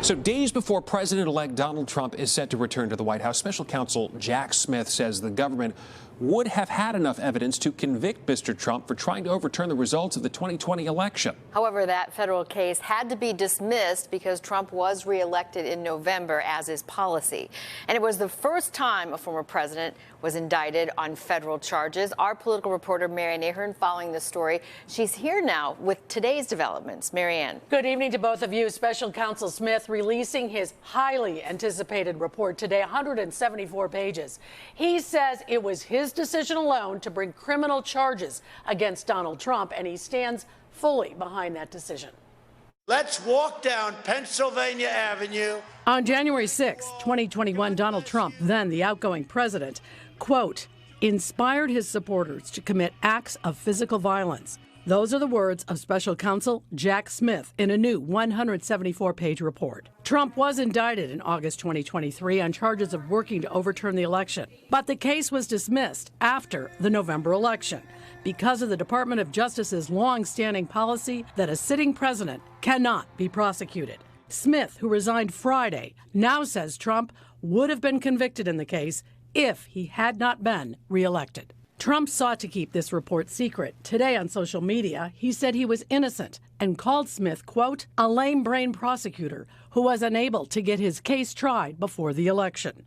So days before President-elect Donald Trump is set to return to the White House, Special Counsel Jack Smith says the government would have had enough evidence to convict Mr. Trump for trying to overturn the results of the 2020 election. However, that federal case had to be dismissed because Trump was reelected in November, as is policy. And it was the first time a former president was indicted on federal charges. Our political reporter, Mary Ann Ahern, following the story. She's here now with today's developments. Mary Ann. Good evening to both of you. Special Counsel Smith releasing his highly anticipated report today, 174 pages. He says it was his decision alone to bring criminal charges against Donald Trump, and he stands fully behind that decision. Let's walk down Pennsylvania Avenue. On January 6, 2021, Donald Trump, then the outgoing president, quote, inspired his supporters to commit acts of physical violence. Those are the words of Special Counsel Jack Smith in a new 174-page report. Trump was indicted in August 2023 on charges of working to overturn the election, but the case was dismissed after the November election because of the Department of Justice's long-standing policy that a sitting president cannot be prosecuted. Smith, who resigned Friday, now says Trump would have been convicted in the case if he had not been reelected. Trump sought to keep this report secret. Today on social media, he said he was innocent and called Smith, quote, a lame-brained prosecutor who was unable to get his case tried before the election.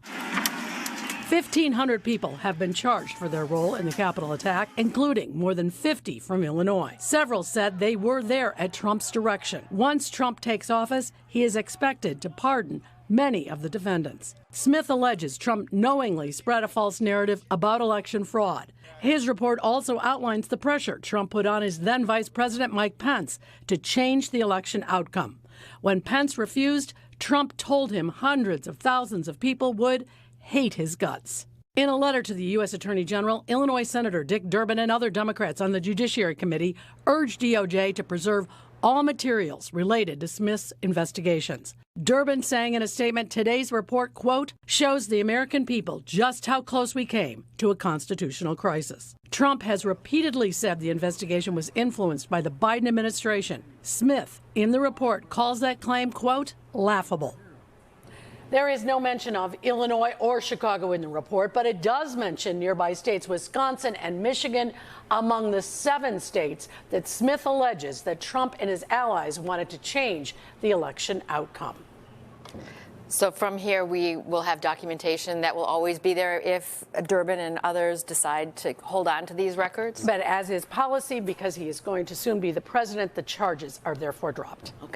1,500 people have been charged for their role in the Capitol attack, including more than 50 from Illinois. Several said they were there at Trump's direction. Once Trump takes office, he is expected to pardon many of the defendants. Smith alleges Trump knowingly spread a false narrative about election fraud. His report also outlines the pressure Trump put on his then Vice President Mike Pence to change the election outcome. When Pence refused, Trump told him hundreds of thousands of people would hate his guts. In a letter to the U.S. Attorney General, Illinois Senator Dick Durbin and other Democrats on the Judiciary Committee urged DOJ to preserve all materials related to Smith's investigations. Durbin saying in a statement, today's report, quote, shows the American people just how close we came to a constitutional crisis. Trump has repeatedly said the investigation was influenced by the Biden administration. Smith, in the report, calls that claim, quote, laughable. There is no mention of Illinois or Chicago in the report, but it does mention nearby states, Wisconsin and Michigan, among the 7 states that Smith alleges that Trump and his allies wanted to change the election outcome. So from here, we will have documentation that will always be there if Durbin and others decide to hold on to these records? But as is policy, because he is going to soon be the president, the charges are therefore dropped. Okay.